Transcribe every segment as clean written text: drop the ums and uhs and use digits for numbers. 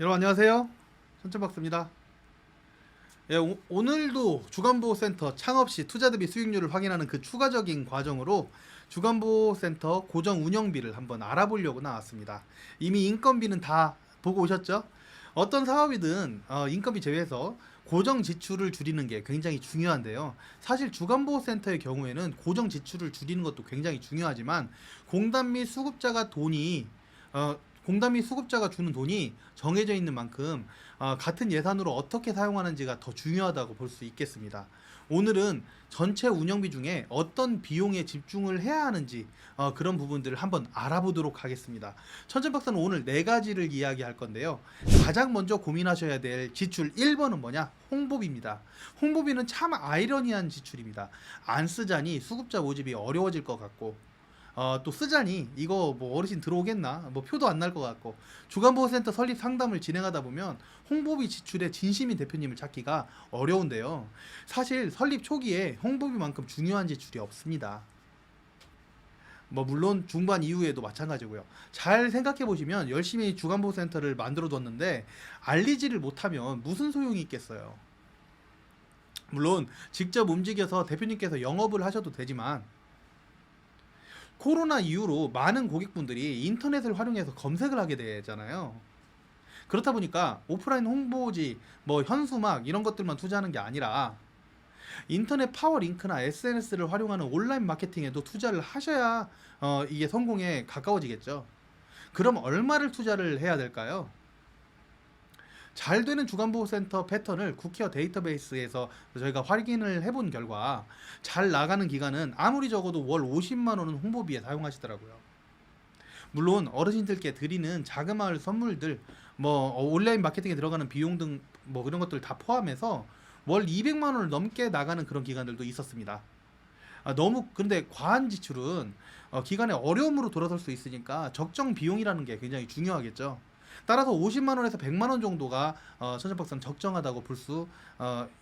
여러분 안녕하세요. 천천박사입니다. 예, 오늘도 주간보호센터 창업 시 투자 대비 수익률을 확인하는 그 추가적인 과정으로 주간보호센터 고정 운영비를 한번 알아보려고 나왔습니다. 이미 인건비는 다 보고 오셨죠? 어떤 사업이든 인건비 제외해서 고정 지출을 줄이는 게 굉장히 중요한데요. 사실 주간보호센터의 경우에는 고정 지출을 줄이는 것도 굉장히 중요하지만 공단 및 수급자가 돈이 어, 공단 및 수급자가 주는 돈이 정해져 있는 만큼 같은 예산으로 어떻게 사용하는지가 더 중요하다고 볼 수 있겠습니다. 오늘은 전체 운영비 중에 어떤 비용에 집중을 해야 하는지 그런 부분들을 한번 알아보도록 하겠습니다. 천천박사는 오늘 네 가지를 이야기할 건데요. 가장 먼저 고민하셔야 될 지출 1번은 뭐냐? 홍보비입니다. 홍보비는 참 아이러니한 지출입니다. 안 쓰자니 수급자 모집이 어려워질 것 같고 또 쓰자니 이거 뭐 어르신 들어오겠나 뭐 표도 안 날 것 같고 주간보호센터 설립 상담을 진행하다 보면 홍보비 지출에 진심인 대표님을 찾기가 어려운데요. 사실 설립 초기에 홍보비만큼 중요한 지출이 없습니다. 뭐 물론 중반 이후에도 마찬가지고요. 잘 생각해 보시면 열심히 주간보호센터를 만들어 뒀는데 알리지를 못하면 무슨 소용이 있겠어요. 물론 직접 움직여서 대표님께서 영업을 하셔도 되지만 코로나 이후로 많은 고객분들이 인터넷을 활용해서 검색을 하게 되잖아요. 그렇다 보니까 오프라인 홍보지, 뭐 현수막 이런 것들만 투자하는 게 아니라 인터넷 파워 링크나 SNS를 활용하는 온라인 마케팅에도 투자를 하셔야 이게 성공에 가까워지겠죠. 그럼 얼마를 투자를 해야 될까요? 잘 되는 주간보호센터 패턴을 국회어 데이터베이스에서 저희가 확인을 해본 결과 잘 나가는 기간은 아무리 적어도 월 50만 원은 홍보비에 사용하시더라고요. 물론 어르신들께 드리는 자그마한 선물들, 뭐 온라인 마케팅에 들어가는 비용 등 뭐 그런 것들 다 포함해서 월 200만 원을 넘게 나가는 그런 기간들도 있었습니다. 너무 근데 과한 지출은 기간에 어려움으로 돌아설 수 있으니까 적정 비용이라는 게 굉장히 중요하겠죠. 따라서 50만 원에서 100만 원 정도가 천천박사는 적정하다고 볼 수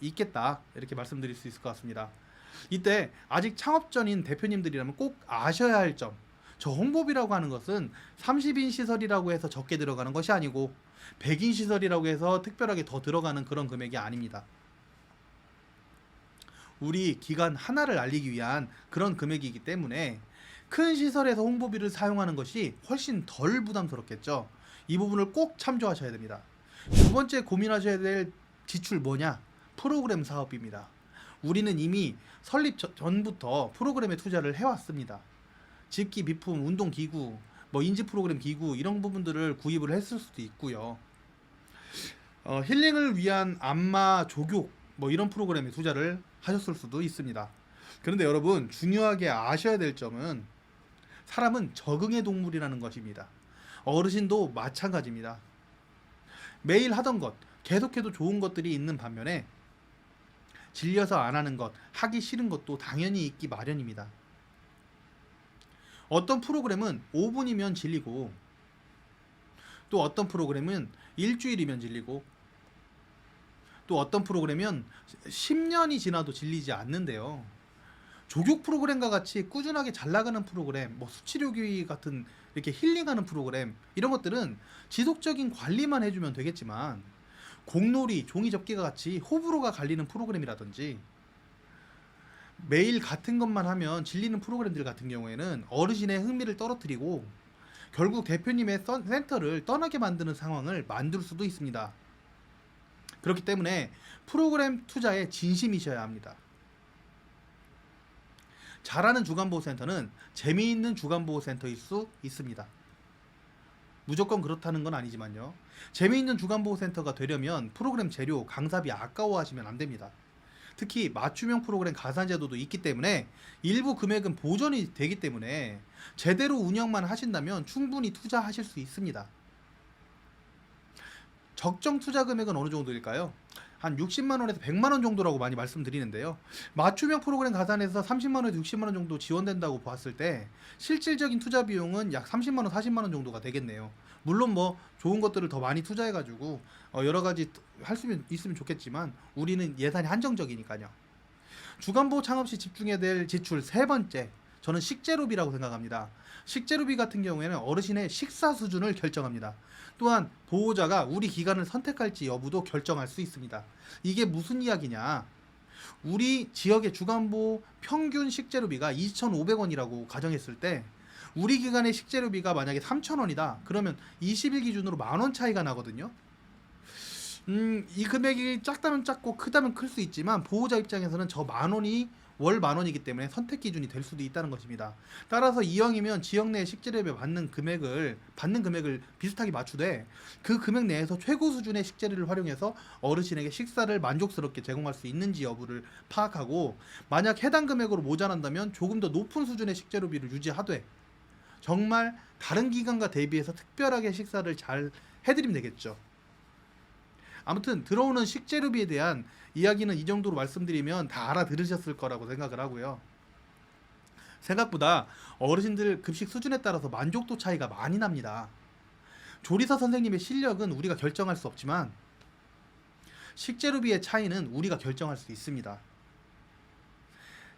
있겠다 이렇게 말씀드릴 수 있을 것 같습니다. 이때 아직 창업 전인 대표님들이라면 꼭 아셔야 할 점. 저 홍보비라고 하는 것은 30인 시설이라고 해서 적게 들어가는 것이 아니고 100인 시설이라고 해서 특별하게 더 들어가는 그런 금액이 아닙니다. 우리 기관 하나를 알리기 위한 그런 금액이기 때문에 큰 시설에서 홍보비를 사용하는 것이 훨씬 덜 부담스럽겠죠. 이 부분을 꼭 참조하셔야 됩니다. 두 번째 고민하셔야 될 지출 뭐냐? 프로그램 사업비입니다. 우리는 이미 설립 전부터 프로그램에 투자를 해왔습니다. 집기 비품, 운동기구, 뭐 인지 프로그램 기구 이런 부분들을 구입을 했을 수도 있고요. 힐링을 위한 안마, 조교 뭐 이런 프로그램에 투자를 하셨을 수도 있습니다. 그런데 여러분 중요하게 아셔야 될 점은 사람은 적응의 동물이라는 것입니다. 어르신도 마찬가지입니다. 매일 하던 것, 계속해도 좋은 것들이 있는 반면에 질려서 안 하는 것, 하기 싫은 것도 당연히 있기 마련입니다. 어떤 프로그램은 5분이면 질리고 또 어떤 프로그램은 일주일이면 질리고 또 어떤 프로그램은 10년이 지나도 질리지 않는데요. 조교 프로그램과 같이 꾸준하게 잘 나가는 프로그램, 뭐 수치료기 같은 이렇게 힐링하는 프로그램 이런 것들은 지속적인 관리만 해주면 되겠지만 공놀이, 종이 접기가 같이 호불호가 갈리는 프로그램이라든지 매일 같은 것만 하면 질리는 프로그램들 같은 경우에는 어르신의 흥미를 떨어뜨리고 결국 대표님의 센터를 떠나게 만드는 상황을 만들 수도 있습니다. 그렇기 때문에 프로그램 투자에 진심이셔야 합니다. 잘하는 주간보호센터는 재미있는 주간보호센터일 수 있습니다. 무조건 그렇다는 건 아니지만요. 재미있는 주간보호센터가 되려면 프로그램 재료, 강사비 아까워하시면 안 됩니다. 특히 맞춤형 프로그램 가산제도도 있기 때문에 일부 금액은 보전이 되기 때문에 제대로 운영만 하신다면 충분히 투자하실 수 있습니다. 적정 투자 금액은 어느 정도일까요? 한 60만 원에서 100만 원 정도라고 많이 말씀드리는데요. 맞춤형 프로그램 가산에서 30만 원에서 60만 원 정도 지원된다고 봤을 때 실질적인 투자 비용은 약 30만 원, 40만 원 정도가 되겠네요. 물론 뭐 좋은 것들을 더 많이 투자해 가지고 여러 가지 할 수 있으면 좋겠지만 우리는 예산이 한정적이니까요. 주간보호 창업 시 집중해야 될 지출 세 번째, 저는 식재료비라고 생각합니다. 식재료비 같은 경우에는 어르신의 식사 수준을 결정합니다. 또한 보호자가 우리 기관을 선택할지 여부도 결정할 수 있습니다. 이게 무슨 이야기냐? 우리 지역의 주간보 평균 식재료비가 2,500원이라고 가정했을 때 우리 기관의 식재료비가 만약에 3,000원이다. 그러면 20일 기준으로 10,000원 차이가 나거든요. 이 금액이 작다면 작고 크다면 클 수 있지만 보호자 입장에서는 저 10,000원이 월 10,000원이기 때문에 선택 기준이 될 수도 있다는 것입니다. 따라서 이왕이면 지역 내 식재료비 받는 금액을 비슷하게 맞추되 그 금액 내에서 최고 수준의 식재료를 활용해서 어르신에게 식사를 만족스럽게 제공할 수 있는지 여부를 파악하고 만약 해당 금액으로 모자란다면 조금 더 높은 수준의 식재료비를 유지하되 정말 다른 기관과 대비해서 특별하게 식사를 잘 해드리면 되겠죠. 아무튼 들어오는 식재료비에 대한 이야기는 이 정도로 말씀드리면 다 알아들으셨을 거라고 생각을 하고요. 생각보다 어르신들 급식 수준에 따라서 만족도 차이가 많이 납니다. 조리사 선생님의 실력은 우리가 결정할 수 없지만 식재료비의 차이는 우리가 결정할 수 있습니다.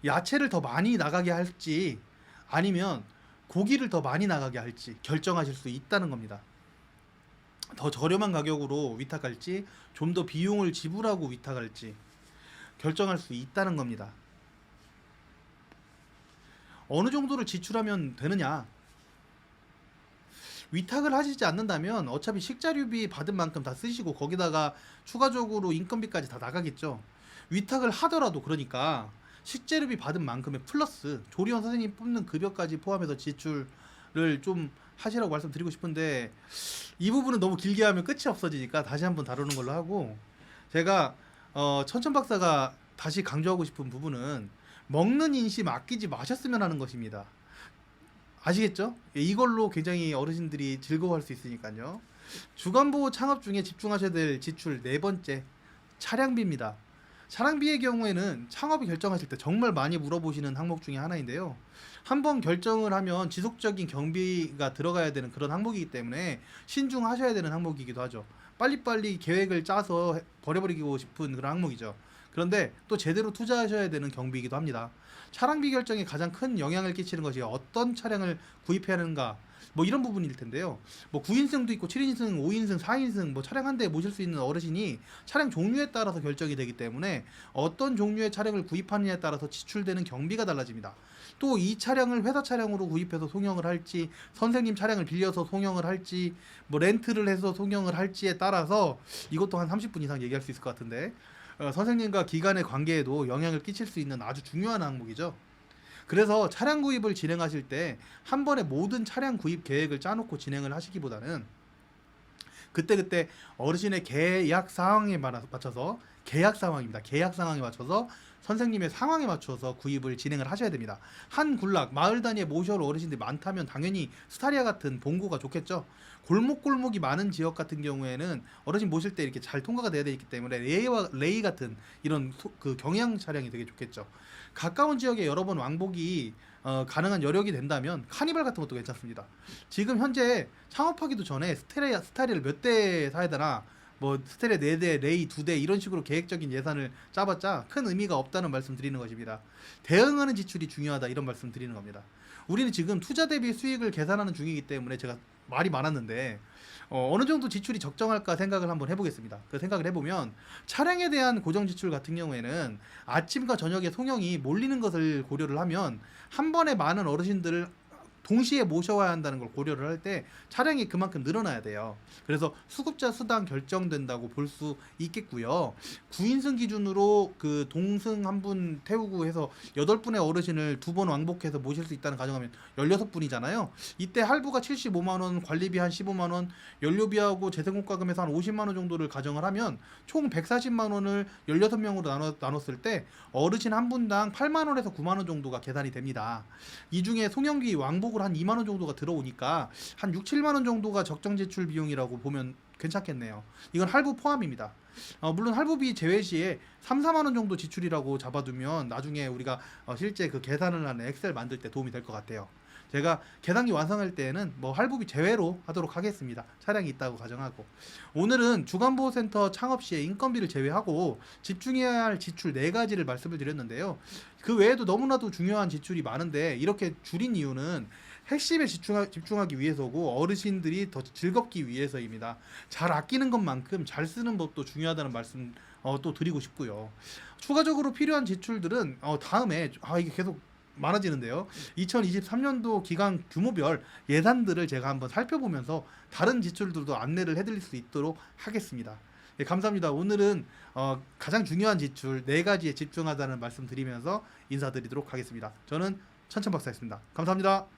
야채를 더 많이 나가게 할지 아니면 고기를 더 많이 나가게 할지 결정하실 수 있다는 겁니다. 더 저렴한 가격으로 위탁할지 좀 더 비용을 지불하고 위탁할지 결정할 수 있다는 겁니다. 어느 정도를 지출하면 되느냐? 위탁을 하시지 않는다면 어차피 식자료비 받은 만큼 다 쓰시고 거기다가 추가적으로 인건비까지 다 나가겠죠. 위탁을 하더라도 그러니까 식재료비 받은 만큼의 플러스 조리원 선생님 뽑는 급여까지 포함해서 지출을 좀 하시라고 말씀드리고 싶은데 이 부분은 너무 길게 하면 끝이 없어지니까 다시 한번 다루는 걸로 하고 제가 천천 박사가 다시 강조하고 싶은 부분은 먹는 인심 아끼지 마셨으면 하는 것입니다. 아시겠죠? 이걸로 굉장히 어르신들이 즐거워할 수 있으니까요. 주간보호 창업 중에 집중하셔야 될 지출 네 번째 차량비입니다. 차량비의 경우에는 창업이 결정하실 때 정말 많이 물어보시는 항목 중에 하나인데요. 한번 결정을 하면 지속적인 경비가 들어가야 되는 그런 항목이기 때문에 신중하셔야 되는 항목이기도 하죠. 빨리빨리 계획을 짜서 버려버리고 싶은 그런 항목이죠. 그런데 또 제대로 투자하셔야 되는 경비이기도 합니다. 차량비 결정에 가장 큰 영향을 끼치는 것이 어떤 차량을 구입해야 하는가 뭐 이런 부분일 텐데요. 뭐 9인승도 있고 7인승, 5인승, 4인승 뭐 차량 한 대 모실 수 있는 어르신이 차량 종류에 따라서 결정이 되기 때문에 어떤 종류의 차량을 구입하느냐에 따라서 지출되는 경비가 달라집니다. 또 이 차량을 회사 차량으로 구입해서 송영을 할지 선생님 차량을 빌려서 송영을 할지 뭐 렌트를 해서 송영을 할지에 따라서 이것도 한 30분 이상 얘기할 수 있을 것 같은데 선생님과 기관의 관계에도 영향을 끼칠 수 있는 아주 중요한 항목이죠. 그래서 차량 구입을 진행하실 때 한 번에 모든 차량 구입 계획을 짜놓고 진행을 하시기보다는 그때그때 어르신의 계약 상황에 맞춰서 계약 상황입니다. 계약 상황에 맞춰서 선생님의 상황에 맞춰서 구입을 진행을 하셔야 됩니다. 한 군락 마을 단위에 모셔올 어르신들이 많다면 당연히 스타리아 같은 봉고가 좋겠죠. 골목골목이 많은 지역 같은 경우에는 어르신 모실 때 이렇게 잘 통과가 돼야 되기 때문에 레이 같은 이런 그 경량 차량이 되게 좋겠죠. 가까운 지역에 여러 번 왕복이 가능한 여력이 된다면 카니발 같은 것도 괜찮습니다. 지금 현재 창업하기도 전에 스타리아를 몇 대 사야 되나 뭐 스테레 4대, 레이 2대 이런 식으로 계획적인 예산을 짜봤자 큰 의미가 없다는 말씀 드리는 것입니다. 대응하는 지출이 중요하다 이런 말씀 드리는 겁니다. 우리는 지금 투자 대비 수익을 계산하는 중이기 때문에 제가 말이 많았는데 어느 정도 지출이 적정할까 생각을 한번 해보겠습니다. 그 생각을 해보면 차량에 대한 고정 지출 같은 경우에는 아침과 저녁에 송영이 몰리는 것을 고려를 하면 한 번에 많은 어르신들을 동시에 모셔와야 한다는 걸 고려를 할 때 차량이 그만큼 늘어나야 돼요. 그래서 수급자 수당 결정된다고 볼 수 있겠고요. 9인승 기준으로 그 동승 한 분 태우고 해서 8분의 어르신을 2번 왕복해서 모실 수 있다는 가정하면 16분이잖아요. 이때 할부가 75만 원, 관리비 한 15만 원, 연료비하고 재생공과금에서 한 50만 원 정도를 가정을 하면 총 140만 원을 16명으로 나눴을 때 어르신 한 분당 8만 원에서 9만 원 정도가 계산이 됩니다. 이 중에 송영기 왕복 한 2만 원 정도가 들어오니까 한 6, 7만 원 정도가 적정 지출 비용이라고 보면 괜찮겠네요. 이건 할부 포함입니다. 물론 할부비 제외 시에 3, 4만 원 정도 지출이라고 잡아두면 나중에 우리가 실제 그 계산을 하는 엑셀 만들 때 도움이 될 것 같아요. 제가 계산기 완성할 때에는 뭐 할부비 제외로 하도록 하겠습니다. 차량이 있다고 가정하고. 오늘은 주간보호센터 창업 시에 인건비를 제외하고 집중해야 할 지출 4가지를 말씀을 드렸는데요. 그 외에도 너무나도 중요한 지출이 많은데 이렇게 줄인 이유는 핵심에 집중하기 위해서고 어르신들이 더 즐겁기 위해서입니다. 잘 아끼는 것만큼 잘 쓰는 법도 중요하다는 말씀 또 드리고 싶고요. 추가적으로 필요한 지출들은 다음에 이게 계속 많아지는데요. 2023년도 기간 규모별 예산들을 제가 한번 살펴보면서 다른 지출들도 안내를 해드릴 수 있도록 하겠습니다. 예, 감사합니다. 오늘은 가장 중요한 지출 4가지에 집중하자는 말씀 드리면서 인사드리도록 하겠습니다. 저는 천천박사였습니다. 감사합니다.